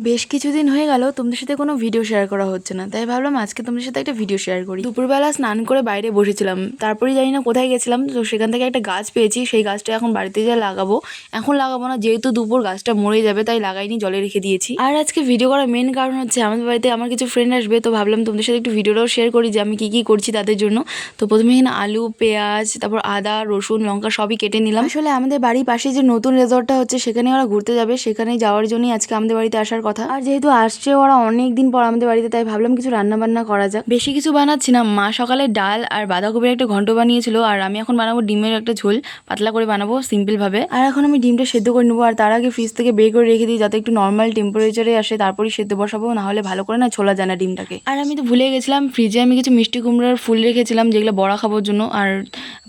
বেশ কিছুদিন হয়ে গেল তোমাদের সাথে কোনো ভিডিও শেয়ার করা হচ্ছে না, তাই ভাবলাম আজকে তোমাদের সাথে একটা ভিডিও শেয়ার করি। দুপুরবেলা স্নান করে বাইরে বসেছিলাম, তারপরে জানি না কোথায় গেছিলাম, তো সেখান থেকে একটা গাছ পেয়েছি। সেই গাছটা এখন বাড়িতে যা লাগাবো, এখন লাগাবো না, যেহেতু দুপুর গাছটা মরে যাবে তাই লাগাইনি, জলে রেখে দিয়েছি। আর আজকে ভিডিও করার মেন কারণ হচ্ছে আমাদের বাড়িতে আমার কিছু ফ্রেন্ড আসবে, তো ভাবলাম তোমাদের সাথে একটু ভিডিওটাও শেয়ার করি যে আমি কি করছি তাদের জন্য। তো প্রথমে এখানে আলু, পেঁয়াজ, তারপর আদা, রসুন, লঙ্কা সবই কেটে নিলাম। আসলে আমাদের বাড়ির পাশে যে নতুন রিসর্টটা হচ্ছে সেখানে ওরা ঘুরতে যাবে, সেখানে যাওয়ার জন্যই আজকে আমাদের বাড়িতে আসার কথা। আর যেহেতু আসছে ওরা অনেক দিন পর আমাদের বাড়িতে, তাই ভাবলাম কিছু রান্না বান্না করা যাক। বেশি কিছু বানাচ্ছি না, মা সকালে ডাল আর বাঁধাকপির একটা ঘন্ট বানিয়েছিল, আর আমি এখন বানাবো ডিমের একটা ঝোল, পাতলা করে বানাবো সিম্পল ভাবে। আর এখন আমি ডিমটা সেদ্ধ করে নেবো, আর তার আগে ফ্রিজ থেকে বের করে রেখে দিই যাতে একটু নর্মাল টেম্পারেচারে আসে, তারপরই সেদ্ধ বসাবো, না হলে ভালো করে না ছোলা যায় না ডিমটাকে। আর আমি তো ভুলে গেছিলাম ফ্রিজে আমি কিছু মিষ্টি কুমড়ার ফুল রেখেছিলাম, যেগুলো বড়া খাবার জন্য, আর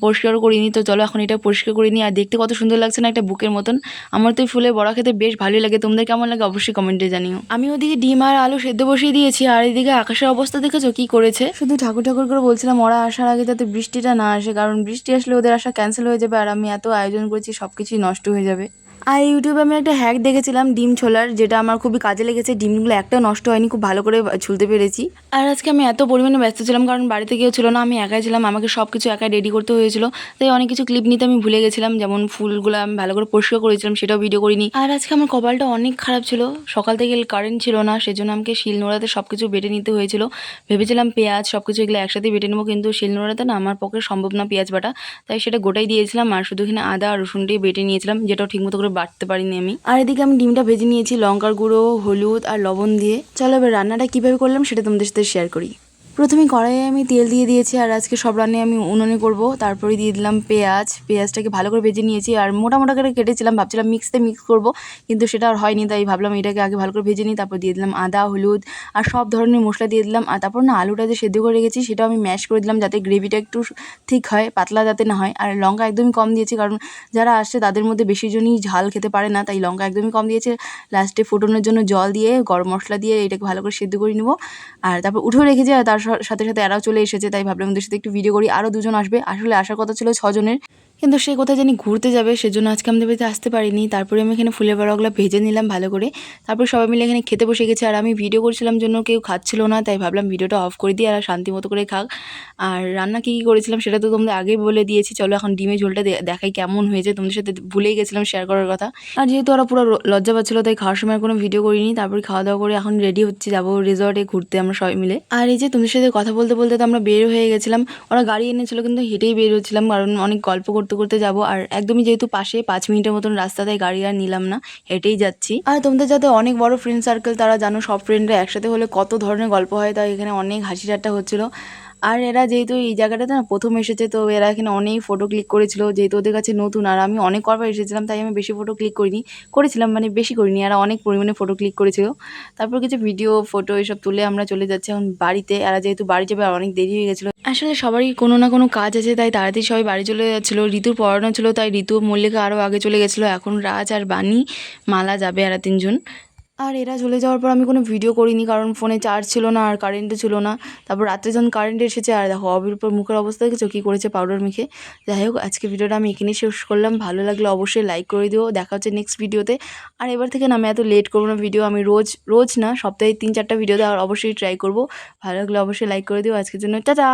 পরিষ্কার করিনি। তো চলো এখন এটা পরিষ্কার করে নিই। আর দেখতে কত সুন্দর লাগছে না, একটা বুকের মতন। আমার তো এই ফুলের বড়া খেতে বেশ ভালোই লাগে, তোমাদের কেমন লাগে অবশ্যই কমেন্টে জানিও। আমি ওদিকে ডিম আর আলু সেদ্ধ বসিয়ে দিয়েছি, আর এদিকে আকাশের অবস্থা দেখেছো কি করেছে। শুধু ঠাকুর ঠাকুর করে বলছিলাম ওরা আসার আগে যাতে বৃষ্টিটা না আসে, কারণ বৃষ্টি আসলে ওদের আসা ক্যান্সেল হয়ে যাবে, আর আমি এত আয়োজন করেছি সবকিছুই নষ্ট হয়ে যাবে। আর ইউটিউবে আমি একটা হ্যাক দেখেছিলাম ডিম ছোলার, যেটা আমার খুবই কাজে লেগেছে। ডিমগুলো একটাও নষ্ট হয়নি, খুব ভালো করে ছুলতে পেরেছি। আর আজকে আমি এত পরিমাণে ব্যস্ত ছিলাম কারণ বাড়িতে কেউ ছিল না, আমি একাই ছিলাম, আমাকে সব কিছু একাই রেডি করতে হয়েছিল, তাই অনেক কিছু ক্লিপ নিতে আমি ভুলে গেছিলাম। যেমন ফুলগুলো আমি ভালো করে পরিষ্কার করেছিলাম, সেটাও ভিডিও করিনি। আর আজকে আমার কপালটা অনেক খারাপ ছিল, সকাল থেকে কারেন্ট ছিল না, সেজন্য আমাকে শিলনোড়াতে সব কিছু বেটে নিতে হয়েছিল। ভেবেছিলাম পেঁয়াজ সব কিছু এগুলো একসাথে বেটে নেবো, কিন্তু শিলনোড়াতে না আমার পক্ষে সম্ভব না পেঁয়াজ বাটা, তাই সেটা গোটাই দিয়েছিলাম। আর শুধু এখানে আদা আর রসুনটাই বেটে নিয়েছিলাম, যেটাও ঠিকমতো করে বাটতে পারিনি আমি। আর এদিকে আমি ডিমটা ভেজে নিয়েছি লঙ্কার গুঁড়ো, হলুদ আর লবণ দিয়ে। চলো এবার রান্নাটা কিভাবে করলাম সেটা তোমাদের সাথে শেয়ার করি। প্রথমে কড়াইয়ে আমি তেল দিয়ে দিয়েছি, আর আজকে সব রান্নায় আমি উনুনে করব। তারপরে দিয়ে দিলাম পেঁয়াজটাকে ভালো করে ভেজে নিয়েছি, আর মোটা মোটা করে কেটেছিলাম, ভাবছিলাম মিক্স করব, কিন্তু সেটা আর হয়নি, তাই ভাবলাম এটাকে আগে ভালো করে ভেজে নিই। তারপর দিয়ে দিলাম আদা, হলুদ আর সব ধরনের মশলা দিয়ে দিলাম। আর তারপর না আলুটা যে সেদ্ধ করে রেখেছি সেটাও আমি ম্যাশ করে দিলাম, যাতে গ্রেভিটা একটু ঠিক হয়, পাতলা যাতে না হয়। আর লঙ্কা একদমই কম দিয়েছি, কারণ যারা আসছে তাদের মধ্যে বেশি জনই ঝাল খেতে পারে না, তাই লঙ্কা একদমই কম দিয়েছে। লাস্টে ফোটানোর জন্য জল দিয়ে গরম মশলা দিয়ে এটাকে ভালো করে সেদ্ধ করে নেবো। আর তারপর উঠেও রেখেছি, আর তার সাথে সাথে এরাও চলে এসেছে, তাই ভাবলাম ওদের সাথে একটু ভিডিও করি। আরও দুজন আসবে, আসলে আসার কথা ছিল 6 জনের, কিন্তু সে কোথায় জানি ঘুরতে যাবে, সেজন্য আজকে আমাদের বাড়িতে আসতে পারিনি। তারপরে আমি এখানে ফুলের বড়াগুলো ভেজে নিলাম ভালো করে, তারপর সবাই মিলে এখানে খেতে বসে গেছে। আর আমি ভিডিও করছিলাম জন্য কেউ খাচ্ছিল না, তাই ভাবলাম ভিডিওটা অফ করে দিই আর শান্তি মতো করে খাক। আর রান্না কী করেছিলাম সেটা তো তোমাদের আগেই বলে দিয়েছি। চলো এখন ডিমের ঝোলটা দেখাই কেমন হয়েছে, তোমাদের সাথে ভুলেই গেছিলাম শেয়ার করার কথা। আর যেহেতু ওরা পুরো লজ্জা পাচ্ছিলো, তাই খাওয়ার সময় কোনো ভিডিও করিনি। তারপর খাওয়া দাওয়া করে এখন রেডি হচ্ছে, যাবো রিসর্টে ঘুরতে আমরা সবাই মিলে। আর এই যে তোমাদের সাথে কথা বলতে বলতে তো আমরা বের হয়ে গেছিলাম, ওরা গাড়ি এনেছিল কিন্তু হেঁটেই বের হচ্ছিলাম, কারণ অনেক গল্প করতে করতে যাবো। আর একদমই যেহেতু পাশে 5 মিনিটের মতন রাস্তা, তাই গাড়ি আর নিলাম না, হেঁটেই যাচ্ছি। আর তোমাদের যাতে অনেক বড় ফ্রেন্ড সার্কেল, তারা জানো সব ফ্রেন্ডরা একসাথে হলে কত ধরনের গল্প হয়, তাই এখানে অনেক হাসি ঠাট্টা হচ্ছিল। আর এরা যেহেতু এই জায়গাটাতে না প্রথম এসেছে, তো এরা এখানে অনেক ফটো ক্লিক করেছিল, যেহেতু ওদের কাছে নতুন, আর আমি অনেক কবার এসেছিলাম, তাই আমি বেশি ফটো ক্লিক করেছিলাম, মানে বেশি করিনি, এরা অনেক পরিমাণে ফটো ক্লিক করেছিল। তারপর কিছু ভিডিও ফটো এসব তুলে আমরা চলে যাচ্ছি এখন বাড়িতে। এরা যেহেতু বাড়ি যাবে আর অনেক দেরি হয়ে গেছিলো, আসলে সবারই কোনো না কোনো কাজ আছে, তাই তাড়াতাড়ি সবাই বাড়ি চলে যাচ্ছিলো। ঋতুর পড়ানো ছিল, তাই ঋতু মল্লিকা আরও আগে চলে গেছিলো। এখন রাজ আর বাণী, মালা যাবে, এরা 3 জন। আর এরা চলে যাওয়ার পর আমি কোনো ভিডিও করিনি, কারণ ফোনে চার্জ ছিল না আর কারেন্টও ছিল না। তারপর রাত্রে যখন কারেন্ট এসেছে, আর দেখো অবির উপর মুখের অবস্থা দেখেছো কী করেছে পাউডার মেখে। যাই হোক, আজকে ভিডিওটা আমি এখানেই শেষ করলাম। ভালো লাগলে অবশ্যই লাইক করে দিও, দেখা হচ্ছে নেক্সট ভিডিওতে। আর এবার থেকে না আমি এত লেট করবো না ভিডিও, আমি রোজ না সপ্তাহে 3-4টা ভিডিও দেওয়ার অবশ্যই ট্রাই করবো। ভালো লাগলে অবশ্যই লাইক করে দিও। আজকের জন্য টাটা।